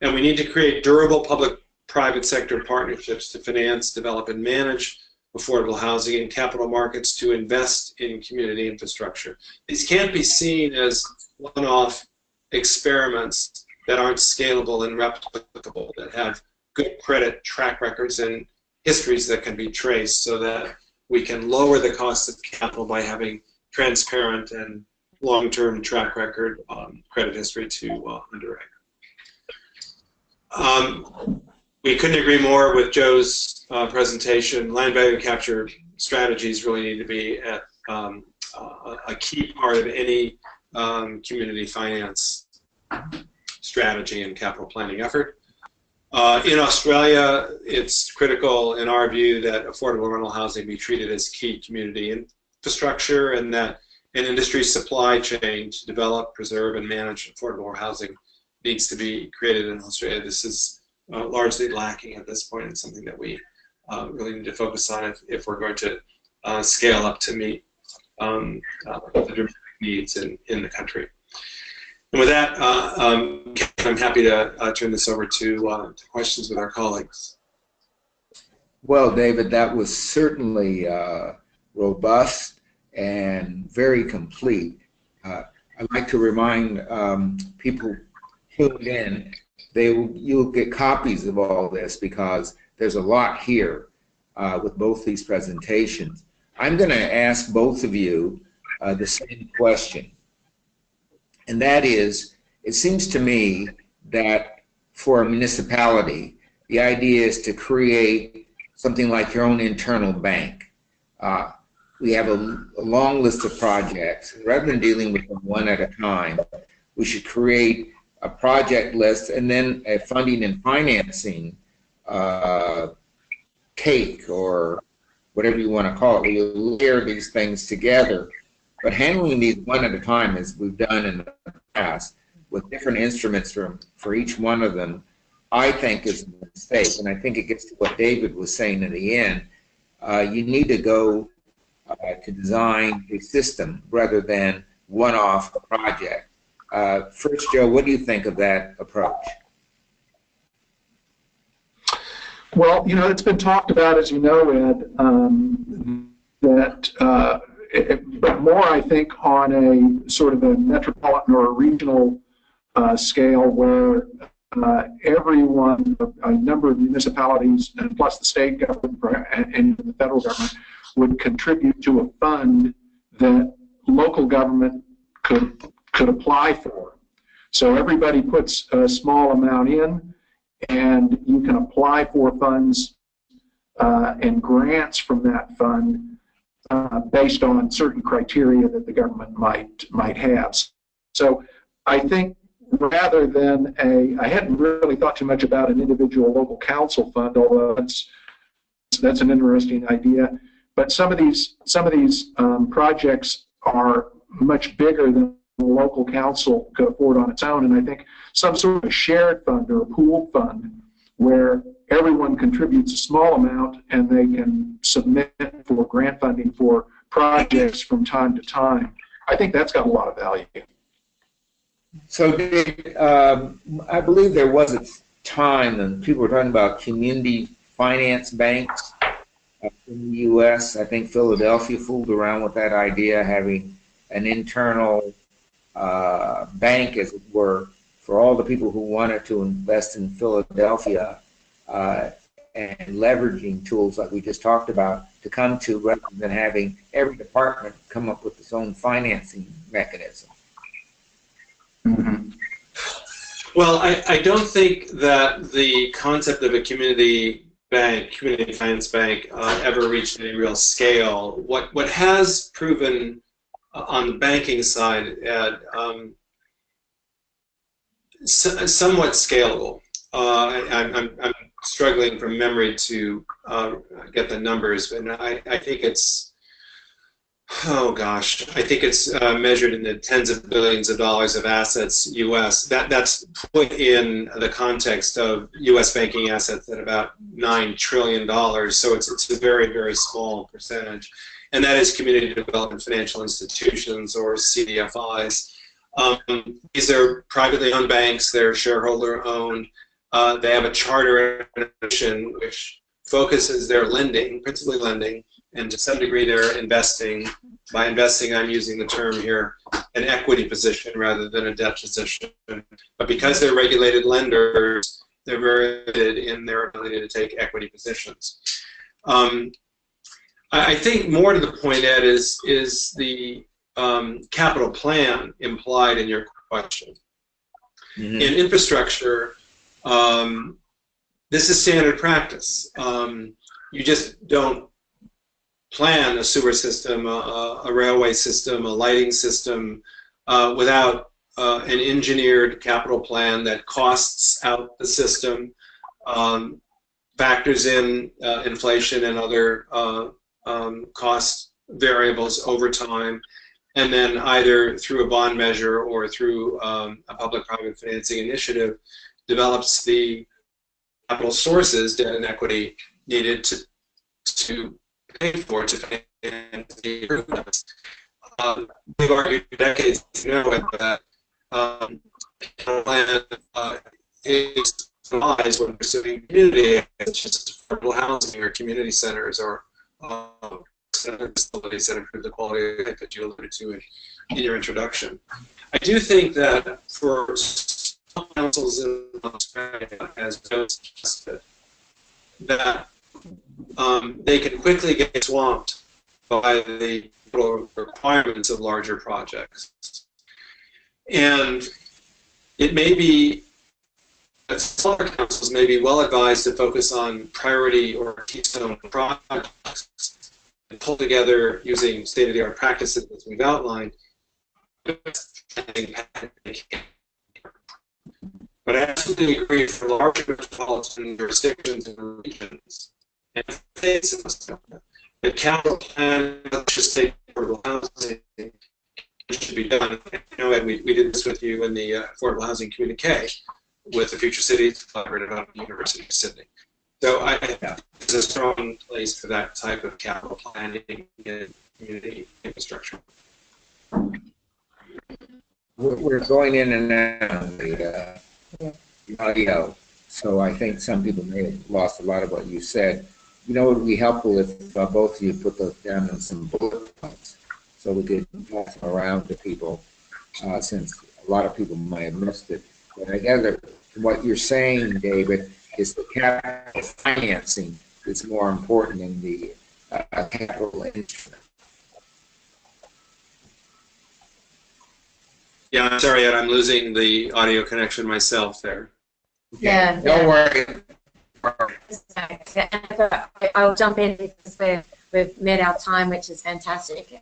And we need to create durable public-private sector partnerships to finance, develop, and manage affordable housing and capital markets to invest in community infrastructure. These can't be seen as one-off experiments that aren't scalable and replicable, that have good credit track records and histories that can be traced, so that we can lower the cost of capital by having transparent and long-term track record credit history to underwrite. We couldn't agree more with Joe's presentation. Land value capture strategies really need to be at a key part of any community finance strategy and capital planning effort. In Australia, it's critical, in our view, that affordable rental housing be treated as key community infrastructure, and that an industry supply chain to develop, preserve, and manage affordable housing needs to be created in Australia. This is largely lacking at this point, and something that we really need to focus on if we're going to scale up to meet the dramatic needs in the country. And with that, I'm happy to turn this over to questions with our colleagues. Well, David, that was certainly robust and very complete. I'd like to remind people tuned in, you'll get copies of all this, because there's a lot here with both these presentations. I'm going to ask both of you the same question. And that is, it seems to me that for a municipality, the idea is to create something like your own internal bank. We have a long list of projects. Rather than dealing with them one at a time, we should create a project list and then a funding and financing cake, or whatever you want to call it, where you layer these things together. But handling these one at a time, as we've done in the past, with different instruments for each one of them, I think is a mistake. And I think it gets to what David was saying in the end. You need to go to design a system rather than one-off project. First, Joe, what do you think of that approach? Well, you know, it's been talked about, as you know, Ed, but more, I think, on a sort of a metropolitan or a regional scale where everyone, a number of municipalities, and plus the state government and the federal government, would contribute to a fund that local government could apply for. So everybody puts a small amount in, and you can apply for funds and grants from that fund based on certain criteria that the government might have. So I think rather than I hadn't really thought too much about an individual local council fund, although that's an interesting idea. But some of these projects are much bigger than the local council could afford on its own, and I think some sort of a shared fund or a pooled fund where everyone contributes a small amount and they can submit for grant funding for projects from time to time. I think that's got a lot of value. So, David, I believe there was a time when people were talking about community finance banks in the U.S. I think Philadelphia fooled around with that idea, having an internal bank, as it were, for all the people who wanted to invest in Philadelphia, and leveraging tools like we just talked about to come to, rather than having every department come up with its own financing mechanism. Mm-hmm. Well, I don't think that the concept of a community bank, community finance bank, ever reached any real scale. What has proven on the banking side, Ed, somewhat scalable. I'm struggling from memory to get the numbers, but I think it's, oh gosh, I think it's measured in the tens of billions of dollars of assets U.S. That's put in the context of U.S. banking assets at about $9 trillion, so it's a very, very small percentage. And that is community development financial institutions, or CDFIs. These are privately owned banks. They're shareholder owned. They have a charter which focuses their lending, principally lending, and to some degree they're investing. By investing, I'm using the term here, an equity position rather than a debt position. But because they're regulated lenders, they're very limited in their ability to take equity positions. I think more to the point, Ed, is the capital plan implied in your question. Mm-hmm. In infrastructure, this is standard practice. You just don't plan a sewer system, a railway system, a lighting system without an engineered capital plan that costs out the system, factors in inflation and other cost variables over time, and then either through a bond measure or through a public-private financing initiative develops the capital sources, debt and equity, needed to pay for to finance the improvements. We've argued for decades that capital plan is wise when pursuing community, such as affordable housing or community centers or facilities that improve the quality of life that you alluded to in your introduction. I do think that for some councils in Australia, as suggested, that they can quickly get swamped by the requirements of larger projects. And it may be that smaller councils may be well advised to focus on priority or keystone projects and pull together, using state-of-the-art practices as we've outlined. But I absolutely agree, for larger metropolitan jurisdictions and regions, and states, the capital plan, let's just take affordable housing, should be done. You know, Ed, we did this with you in the affordable housing communique with the Future Cities collaborative out of the University of Sydney. So I think there's a strong place for that type of capital planning in community infrastructure. We're going in and out of the audio, so I think some people may have lost a lot of what you said. You know, it would be helpful if both of you put those down in some bullet points so we could pass them around to people, since a A lot of people might have missed it. But I gather what you're saying, David, is the capital financing is more important than the capital instrument. Yeah, I'm sorry, Ed, I'm losing the audio connection myself there. Okay. Yeah, Don't worry. I'll jump in because we've met our time, which is fantastic.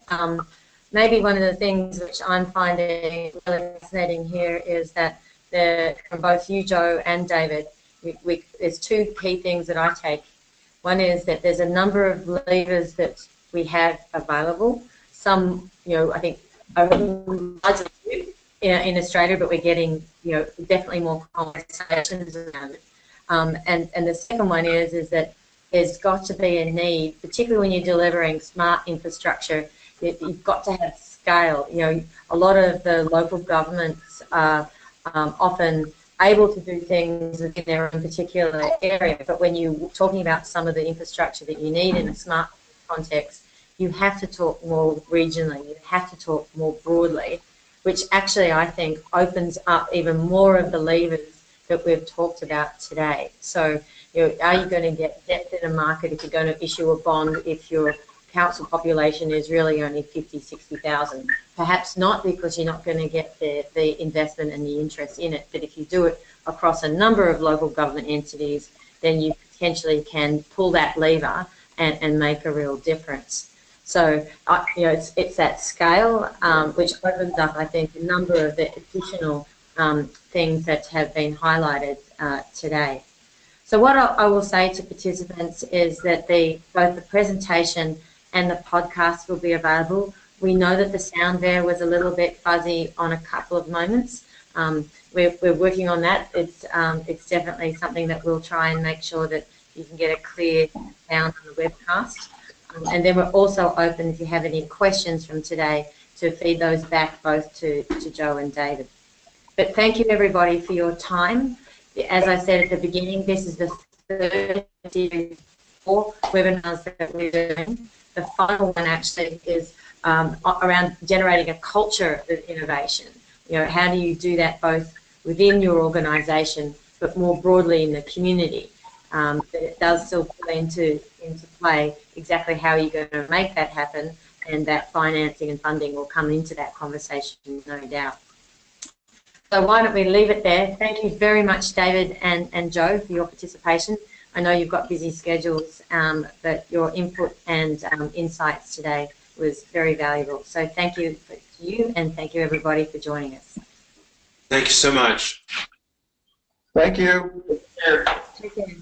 Maybe one of the things which I'm finding really fascinating here is that from both you, Joe, and David, there's two key things that I take. One is that there's a number of levers that we have available. Some, I think, are largely new in Australia, but we're getting, definitely more conversations around it. And the second one is that there's got to be a need, particularly when you're delivering smart infrastructure. You've got to have scale. A lot of the local governments are often able to do things within their own particular area, but when you're talking about some of the infrastructure that you need in a smart context, you have to talk more regionally, you have to talk more broadly, which actually I think opens up even more of the levers that we've talked about today. So, are you going to get depth in a market if you're going to issue a bond if your council population is really only 50, 60,000? Perhaps not, because you're not going to get the investment and the interest in it. But if you do it across a number of local government entities, then you potentially can pull that lever and make a real difference. So, it's that scale which opens up, I think, a number of the additional things that have been highlighted today. So what I will say to participants is that both the presentation and the podcast will be available. We know that the sound there was a little bit fuzzy on a couple of moments. We're working on that. It's definitely something that we'll try and make sure that you can get a clear sound on the webcast. And then we're also open, if you have any questions from today, to feed those back both to Joe and David. But thank you, everybody, for your time. As I said at the beginning, this is the third series of 4 webinars that we're doing. The final one actually is around generating a culture of innovation. How do you do that both within your organisation, but more broadly in the community? But it does still play into play exactly how you're going to make that happen, and that financing and funding will come into that conversation, no doubt. So why don't we leave it there? Thank you very much, David and Joe, for your participation. I know you've got busy schedules, but your input and insights today was very valuable. So thank you to you, and thank you, everybody, for joining us. Thank you so much. Thank you. Take care.